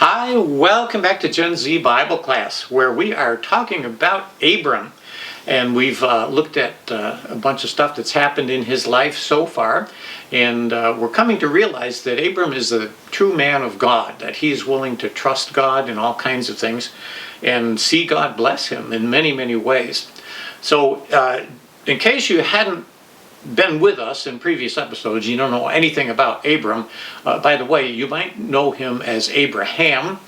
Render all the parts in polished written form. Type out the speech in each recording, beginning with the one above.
Hi, welcome back to Gen Z Bible class, where we are talking about Abram. And we've looked at a bunch of stuff that's happened in his life so far. And we're coming to realize that Abram is a true man of God, that he's willing to trust God in all kinds of things and see God bless him in many, many ways. So in case you hadn't been with us in previous episodes, you don't know anything about Abram. By the way, you might know him as Abraham.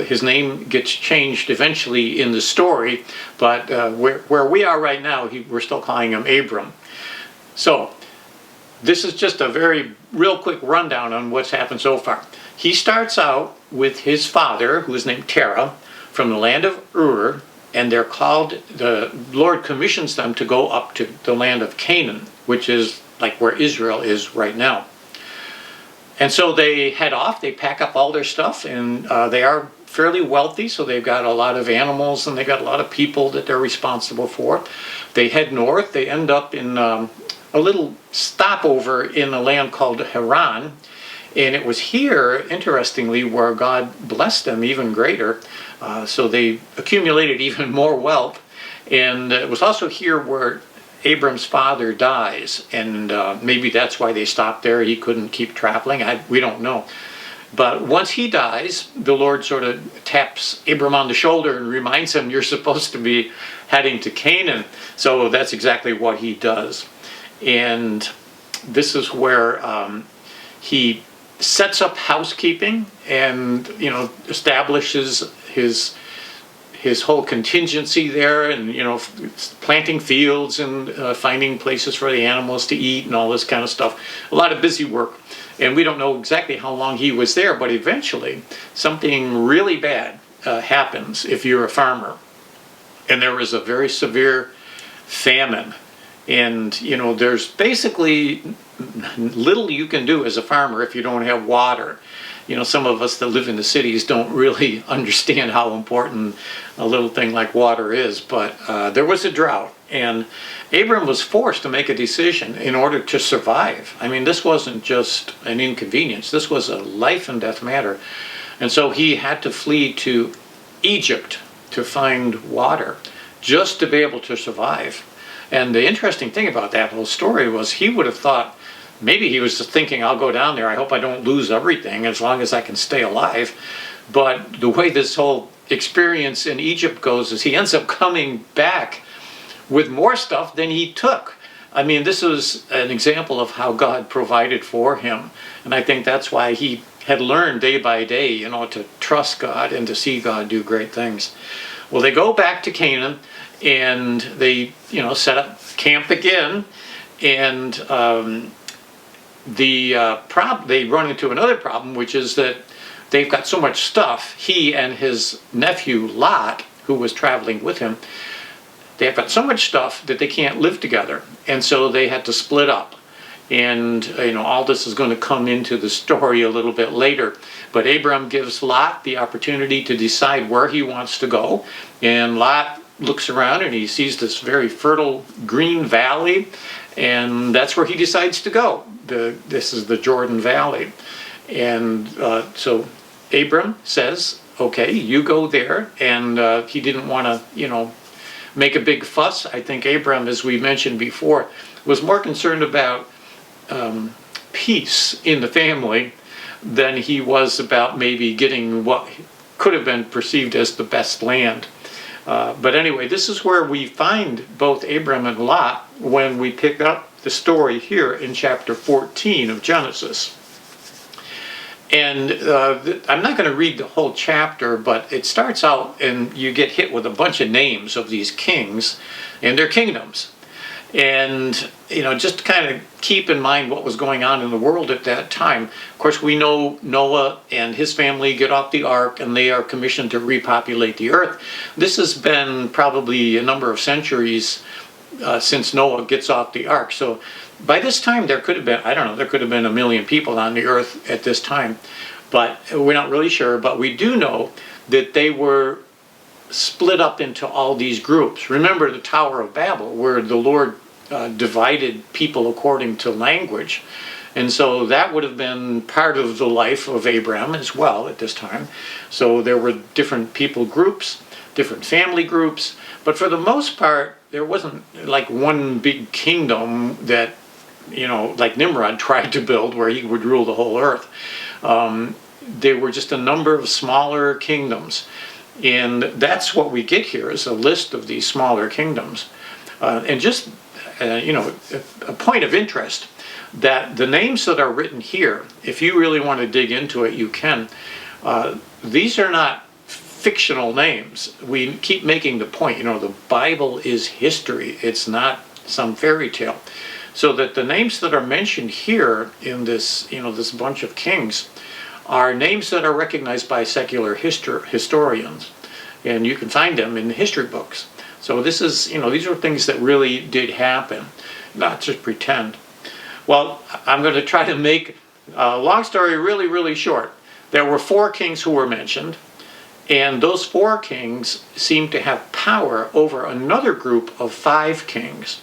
His name gets changed eventually in the story, but where we are right now, we're still calling him Abram. So this is just a very real quick rundown on what's happened so far. He starts out with his father, who is named Terah, from the land of Ur, and they're called, the Lord commissions them to go up to the land of Canaan, which is like where Israel is right now. And so they head off, they pack up all their stuff, and they are fairly wealthy, so they've got a lot of animals and they've got a lot of people that they're responsible for. They head north, they end up in a little stopover in a land called Haran. And it was here, interestingly, where God blessed them even greater. So they accumulated even more wealth. And it was also here where Abram's father dies. And maybe that's why they stopped there. He couldn't keep traveling. We don't know. But once he dies, the Lord sort of taps Abram on the shoulder and reminds him, you're supposed to be heading to Canaan. So that's exactly what he does. And this is where he sets up housekeeping and establishes his whole contingency there, and planting fields and finding places for the animals to eat and all this kind of stuff. A lot of busy work, and we don't know exactly how long he was there, but eventually something really bad happens if you're a farmer, and there is a very severe famine. And there's basically little you can do as a farmer if you don't have water. Some of us that live in the cities don't really understand how important a little thing like water is, but there was a drought, and Abram was forced to make a decision in order to survive. I mean, this wasn't just an inconvenience, this was a life and death matter. And so he had to flee to Egypt to find water, just to be able to survive. And the interesting thing about that whole story was he would have thought, maybe he was just thinking, I'll go down there, I hope I don't lose everything as long as I can stay alive. But the way this whole experience in Egypt goes is he ends up coming back with more stuff than he took. I mean, this was an example of how God provided for him. And I think that's why he had learned day by day, to trust God and to see God do great things. Well, they go back to Canaan, and they, set up camp again, and they run into another problem, which is that they've got so much stuff. He and his nephew Lot, who was traveling with him, they've got so much stuff that they can't live together, and so they had to split up. And all this is going to come into the story a little bit later. But Abram gives Lot the opportunity to decide where he wants to go, and Lot looks around and he sees this very fertile green valley, and that's where he decides to go. This is the Jordan Valley. And so Abram says, okay, you go there. And he didn't want to, make a big fuss. I think Abram, as we mentioned before, was more concerned about peace in the family than he was about maybe getting what could have been perceived as the best land. But anyway, this is where we find both Abram and Lot when we pick up the story here in chapter 14 of Genesis. And I'm not going to read the whole chapter, but it starts out and you get hit with a bunch of names of these kings and their kingdoms. And, just to kind of keep in mind what was going on in the world at that time. Of course, we know Noah and his family get off the ark, and they are commissioned to repopulate the earth. This has been probably a number of centuries since Noah gets off the ark. So by this time, there could have been, there could have been 1 million people on the earth at this time. But we're not really sure. But we do know that they were split up into all these groups. Remember the Tower of Babel, where the Lord divided people according to language. And so that would have been part of the life of Abram as well at this time. So there were different people groups, different family groups, but for the most part, there wasn't like one big kingdom that, like Nimrod tried to build where he would rule the whole earth. There were just a number of smaller kingdoms. And that's what we get here is a list of these smaller kingdoms. And just, a point of interest, that the names that are written here, if you really want to dig into it, you can. These are not fictional names. We keep making the point, the Bible is history. It's not some fairy tale. So that the names that are mentioned here in this, this bunch of kings are names that are recognized by secular historians. And you can find them in the history books. So this is, these are things that really did happen, not just pretend. Well, I'm going to try to make a long story really, really short. There were 4 kings who were mentioned, and those 4 kings seemed to have power over another group of 5 kings.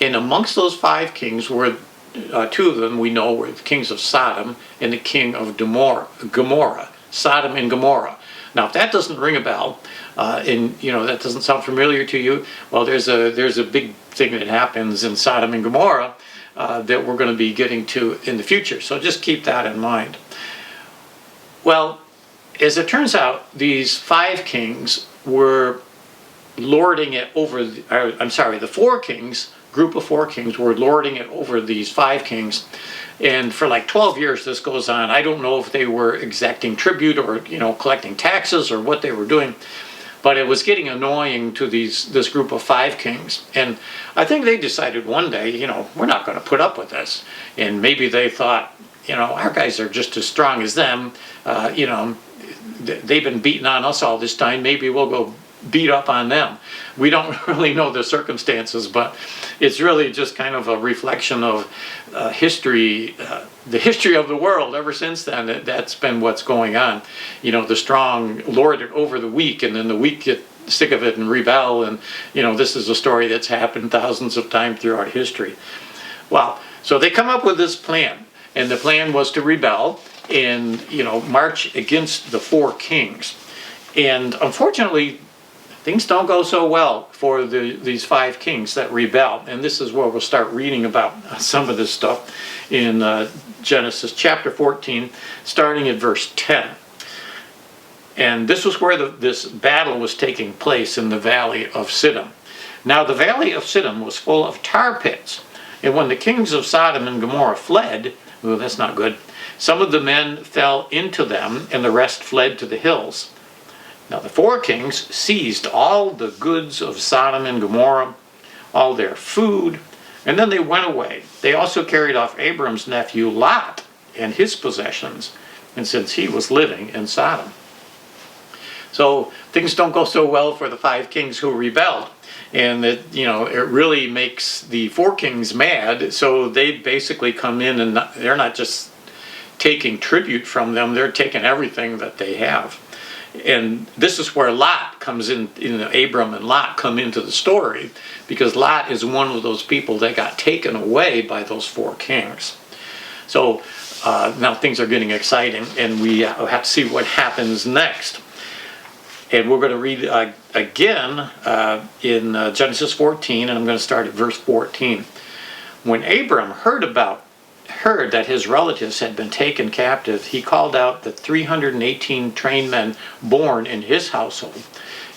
And amongst those 5 kings were 2 of them we know were the kings of Sodom and the king of Gomorrah. Sodom and Gomorrah. Now, if that doesn't ring a bell, and that doesn't sound familiar to you, well, there's a big thing that happens in Sodom and Gomorrah that we're going to be getting to in the future. So just keep that in mind. Well, as it turns out, these 5 kings were lording it over. The 4 kings. Group of 4 kings were lording it over these 5 kings, and for like 12 years this goes on. I don't know if they were exacting tribute or collecting taxes or what they were doing, but it was getting annoying to this group of 5 kings. And I think they decided one day, we're not going to put up with this. And maybe they thought, our guys are just as strong as them. They've been beating on us all this time. Maybe we'll go beat up on them. We don't really know the circumstances, but it's really just kind of a reflection of history, the history of the world ever since then. That's been what's going on. The strong lord it over the weak, and then the weak get sick of it and rebel, and this is a story that's happened thousands of times throughout history. Well, so they come up with this plan, and the plan was to rebel and march against the 4 kings. And unfortunately, things don't go so well for these 5 kings that rebel. And this is where we'll start reading about some of this stuff in Genesis chapter 14, starting at verse 10. And this was where this battle was taking place in the valley of Siddim. Now the valley of Siddim was full of tar pits. And when the kings of Sodom and Gomorrah fled, well, that's not good, some of the men fell into them, and the rest fled to the hills. Now the 4 kings seized all the goods of Sodom and Gomorrah, all their food, and then they went away. They also carried off Abram's nephew Lot and his possessions, and since he was living in Sodom. So things don't go so well for the 5 kings who rebelled, and it really makes the 4 kings mad. So they basically come in, and they're not just taking tribute from them; they're taking everything that they have. And this is where Lot comes in. Abram and Lot come into the story, because Lot is one of those people that got taken away by those 4 kings. So now things are getting exciting, and we have to see what happens next. And we're going to read again in Genesis 14, and I'm going to start at verse 14. When Abram heard that his relatives had been taken captive, he called out the 318 trained men born in his household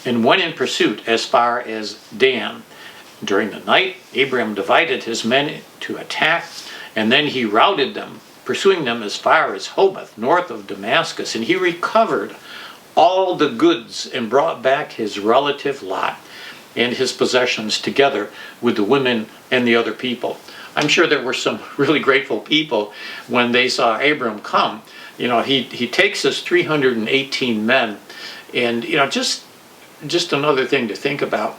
and went in pursuit as far as Dan. During the night, Abram divided his men to attack, and then he routed them, pursuing them as far as Hobath, north of Damascus, and he recovered all the goods and brought back his relative Lot and his possessions together with the women and the other people. I'm sure there were some really grateful people when they saw Abram come. He takes his 318 men, and just another thing to think about.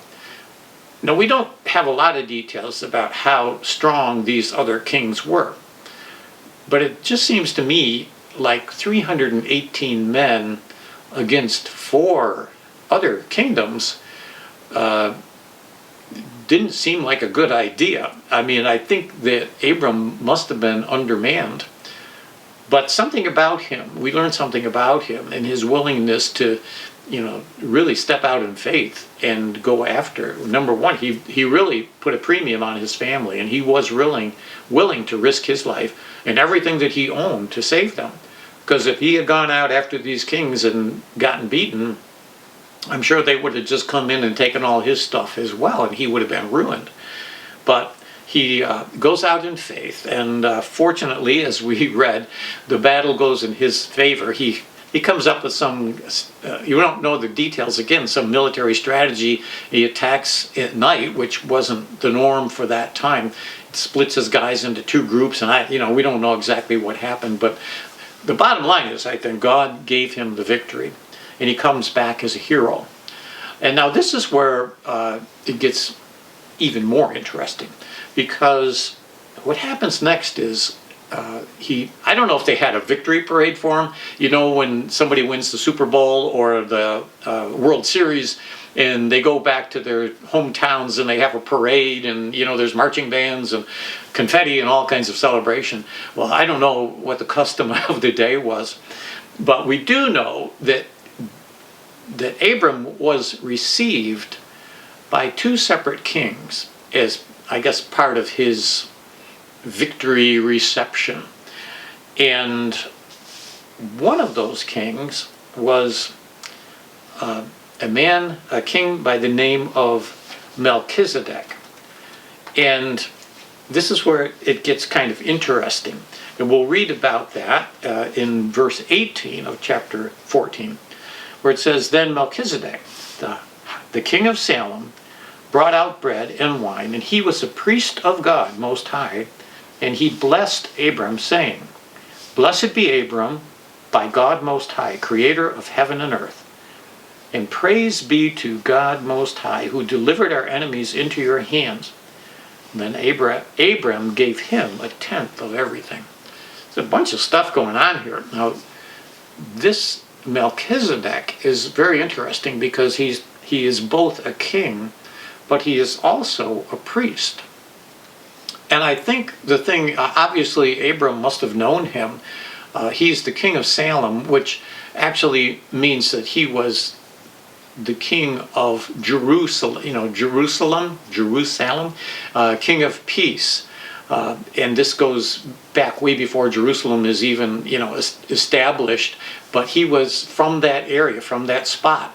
Now, we don't have a lot of details about how strong these other kings were, but it just seems to me like 318 men against 4 other kingdoms didn't seem like a good idea. I mean, I think that Abram must have been undermanned. But something about him, we learned something about him and his willingness to, really step out in faith and go after. Number one, he really put a premium on his family, and he was willing to risk his life and everything that he owned to save them. Because if he had gone out after these kings and gotten beaten, I'm sure they would have just come in and taken all his stuff as well, and he would have been ruined. But he goes out in faith, and fortunately, as we read, the battle goes in his favor. He comes up with some, you don't know the details, again, some military strategy. He attacks at night, which wasn't the norm for that time. It splits his guys into two groups, and we don't know exactly what happened, but the bottom line is, I think God gave him the victory, and he comes back as a hero. And now this is where it gets even more interesting, because what happens next is I don't know if they had a victory parade for him. When somebody wins the Super Bowl or the World Series, and they go back to their hometowns and they have a parade, and there's marching bands and confetti and all kinds of celebration. Well, I don't know what the custom of the day was, but we do know that Abram was received by two separate kings as, I guess, part of his victory reception. And one of those kings was a king by the name of Melchizedek. And this is where it gets kind of interesting. And we'll read about that in verse 18 of chapter 14, where it says, "Then Melchizedek, the king of Salem, brought out bread and wine, and he was a priest of God Most High, and he blessed Abram, saying, Blessed be Abram by God Most High, creator of heaven and earth. And praise be to God Most High, who delivered our enemies into your hands. And then Abram gave him a tenth of everything." There's a bunch of stuff going on here. Now, this Melchizedek is very interesting because he is both a king, but he is also a priest. And I think the thing, obviously Abram must have known him. He's the king of Salem, which actually means that he was the king of Jerusalem, Jerusalem, king of peace. And this goes back way before Jerusalem is even, established. But he was from that area, from that spot.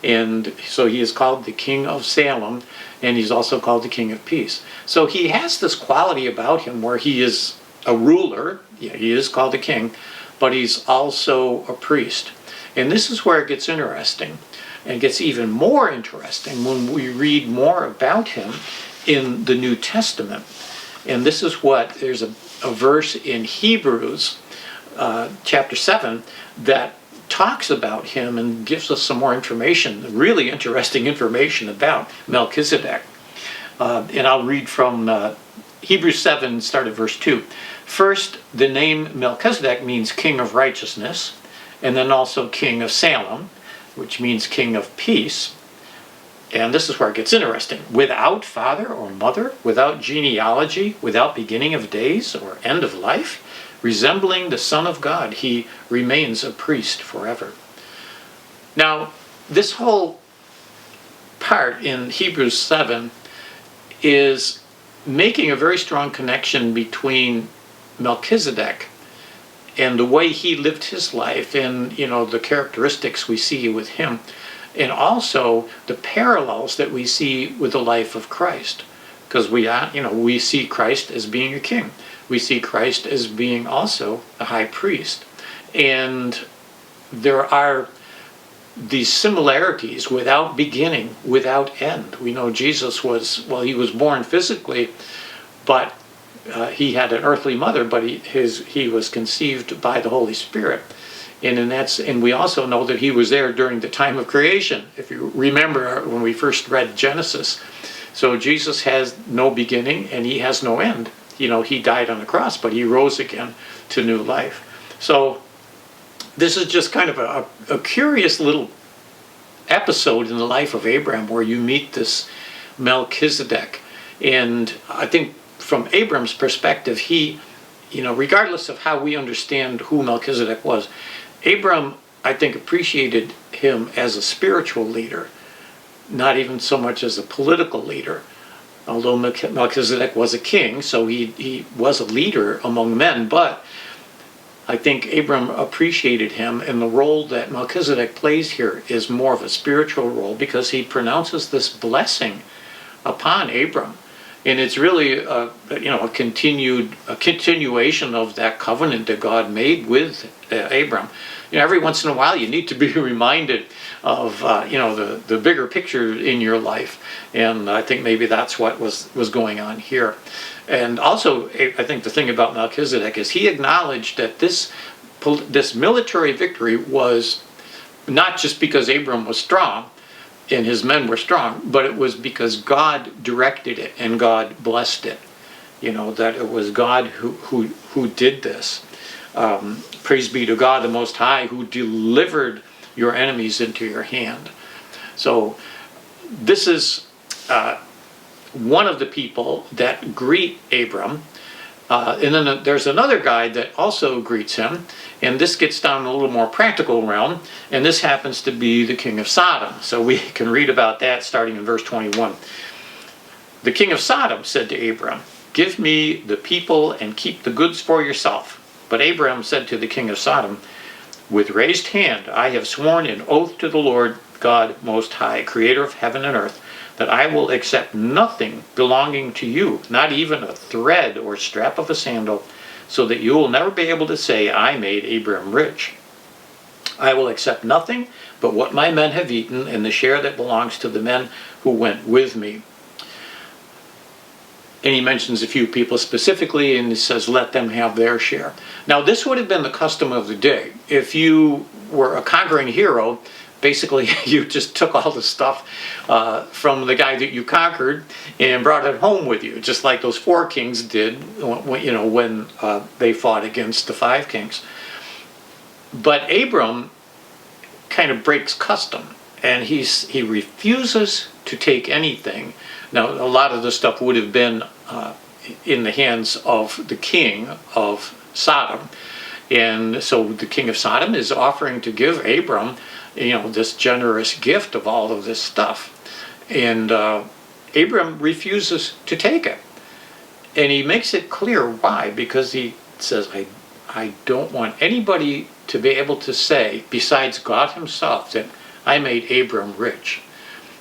And so he is called the king of Salem, and he's also called the king of peace. So he has this quality about him where he is a ruler. Yeah, he is called a king, but he's also a priest. And this is where it gets interesting. And it gets even more interesting when we read more about him in the New Testament. And this is there's a verse in Hebrews chapter 7 that talks about him and gives us some more information, really interesting information about Melchizedek. And I'll read from Hebrews 7, start at verse 2. "First, the name Melchizedek means king of righteousness, and then also king of Salem, which means king of peace." And this is where it gets interesting. "Without father or mother, without genealogy, without beginning of days or end of life, resembling the Son of God, he remains a priest forever." Now, this whole part in Hebrews 7 is making a very strong connection between Melchizedek and the way he lived his life, and the characteristics we see with him, and also the parallels that we see with the life of Christ, because we see Christ as being a king. We see Christ as being also a high priest. And there are these similarities without beginning, without end. We know Jesus he was born physically, but he had an earthly mother, but he was conceived by the Holy Spirit. And we also know that he was there during the time of creation, if you remember when we first read Genesis. So Jesus has no beginning and he has no end. He died on the cross, but he rose again to new life. So this is just kind of a curious little episode in the life of Abram, where you meet this Melchizedek. And I think from Abram's perspective, he, regardless of how we understand who Melchizedek was, Abram, I think, appreciated him as a spiritual leader, not even so much as a political leader. Although Melchizedek was a king, so he was a leader among men, but I think Abram appreciated him, and the role that Melchizedek plays here is more of a spiritual role because he pronounces this blessing upon Abram. And it's really a continuation of that covenant that God made with Abram. Every once in a while you need to be reminded of the bigger picture in your life, and I think maybe that's what was going on here. And also, I think the thing about Melchizedek is he acknowledged that this military victory was not just because Abram was strong and his men were strong, but it was because God directed it and God blessed it. That it was God who did this. Praise be to God the Most High, who delivered your enemies into your hand. So this is one of the people that greet Abram. And then there's another guy that also greets him, and this gets down a little more practical realm, and this happens to be the king of Sodom. So we can read about that starting in verse 21. The king of Sodom said to Abram, "Give me the people and keep the goods for yourself." But Abram said to the king of Sodom, "With raised hand I have sworn an oath to the Lord God Most High, creator of heaven and earth, that I will accept nothing belonging to you, not even a thread or strap of a sandal, so that you will never be able to say, 'I made Abram rich.' I will accept nothing but what my men have eaten and the share that belongs to the men who went with me." And he mentions a few people specifically, and he says, let them have their share. Now, this would have been the custom of the day. If you were a conquering hero, basically you just took all the stuff from the guy that you conquered and brought it home with you, just like those 4 kings did when they fought against the 5 kings. But Abram kind of breaks custom, and he refuses to take anything. Now, a lot of the stuff would have been in the hands of the king of Sodom. And so the king of Sodom is offering to give Abram, this generous gift of all of this stuff. And Abram refuses to take it. And he makes it clear why, because he says, I don't want anybody to be able to say, besides God himself, that I made Abram rich.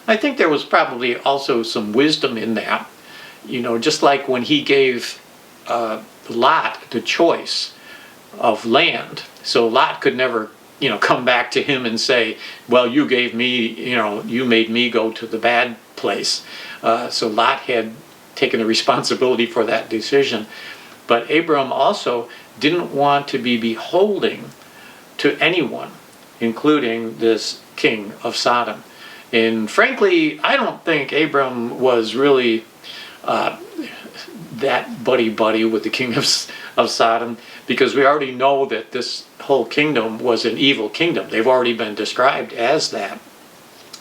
I think there was probably also some wisdom in that. Just like when he gave Lot the choice of land, so Lot could never, come back to him and say, well, you gave me, you made me go to the bad place. So Lot had taken the responsibility for that decision. But Abram also didn't want to be beholden to anyone, including this king of Sodom. And frankly, I don't think Abram was really that buddy-buddy with the king of Sodom, because we already know that this whole kingdom was an evil kingdom. They've already been described as that.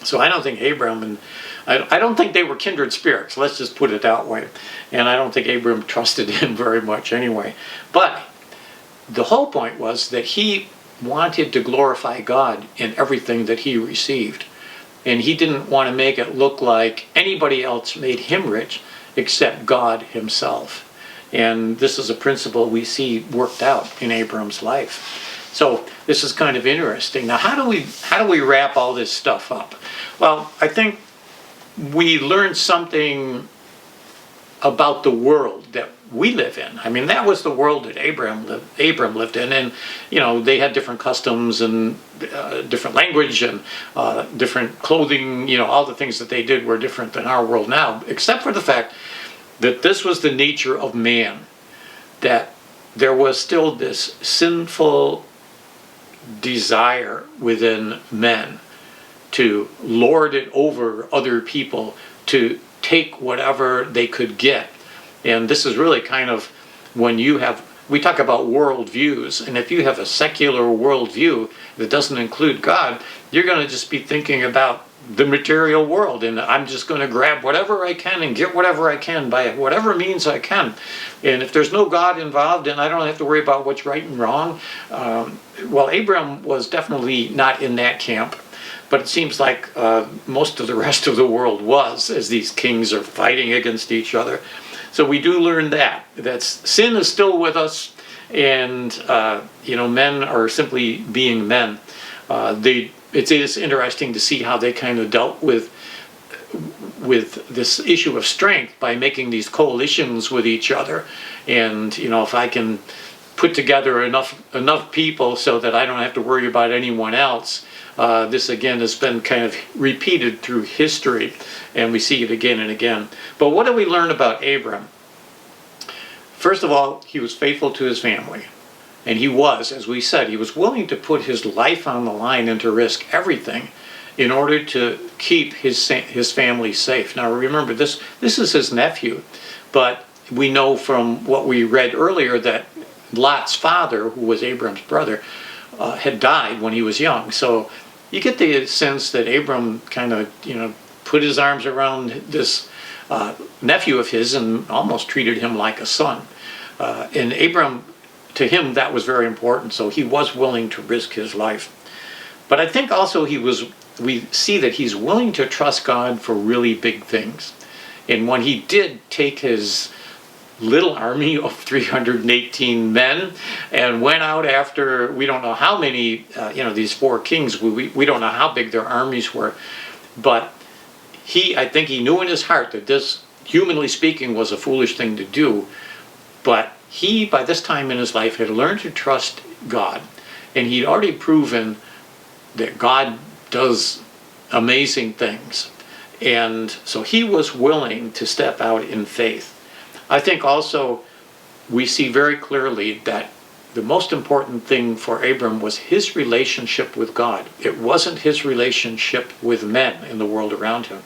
So I don't think Abram and I don't think they were kindred spirits, let's just put it that way. And I don't think Abram trusted him very much anyway. But the whole point was that he wanted to glorify God in everything that he received. And he didn't want to make it look like anybody else made him rich except God himself. And this is a principle we see worked out in Abram's life. So this is kind of interesting. Now, how do we wrap all this stuff up? Well, I think we learned something about the world that we live in. I mean, that was the world that Abram lived in, and they had different customs and different language and different clothing. All the things that they did were different than our world now, except for the fact that this was the nature of man, that there was still this sinful desire within men to lord it over other people, to take whatever they could get. And this is really kind of when we talk about worldviews, and if you have a secular worldview that doesn't include God, you're going to just be thinking about the material world, and I'm just going to grab whatever I can and get whatever I can by whatever means I can. And if there's no God involved and I don't have to worry about what's right and wrong, well, Abram was definitely not in that camp. But it seems like most of the rest of the world was, as these kings are fighting against each other. So we do learn that sin is still with us, and men are simply being men. It is interesting to see how they kind of dealt with this issue of strength by making these coalitions with each other. And if I can put together enough people so that I don't have to worry about anyone else. This again has been kind of repeated through history, and we see it again and again. But what do we learn about Abram? First of all, he was faithful to his family. And he was, as we said, he was willing to put his life on the line and to risk everything in order to keep his family safe. Now remember, this is his nephew, but we know from what we read earlier that Lot's father, who was Abram's brother, had died when he was young. So you get the sense that Abram kind of, put his arms around this nephew of his and almost treated him like a son. And Abram, to him, that was very important, so he was willing to risk his life. But I think also we see that he's willing to trust God for really big things. And when he did take his little army of 318 men and went out after, we don't know how many, these four kings, we don't know how big their armies were, but I think he knew in his heart that this, humanly speaking, was a foolish thing to do. But he, by this time in his life, had learned to trust God. And he'd already proven that God does amazing things. And so he was willing to step out in faith. I think also we see very clearly that the most important thing for Abram was his relationship with God. It wasn't his relationship with men in the world around him.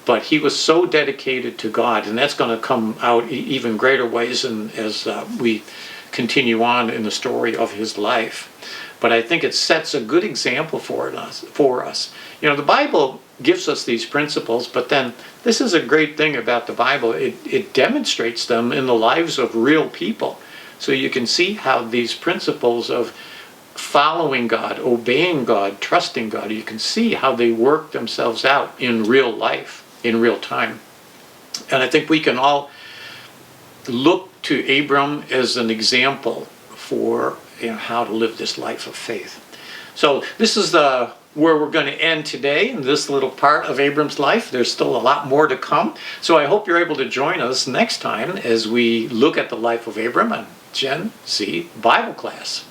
But he was so dedicated to God, and that's going to come out even greater ways as we continue on in the story of his life. But I think it sets a good example for us. The Bible gives us these principles, but then this is a great thing about the Bible. It demonstrates them in the lives of real people. So you can see how these principles of following God, obeying God, trusting God, you can see how they work themselves out in real life, in real time. And I think we can all look to Abram as an example for how to live this life of faith. So this is where we're going to end today in this little part of Abram's life. There's still a lot more to come. So I hope you're able to join us next time as we look at the life of Abram on Gen Z Bible class.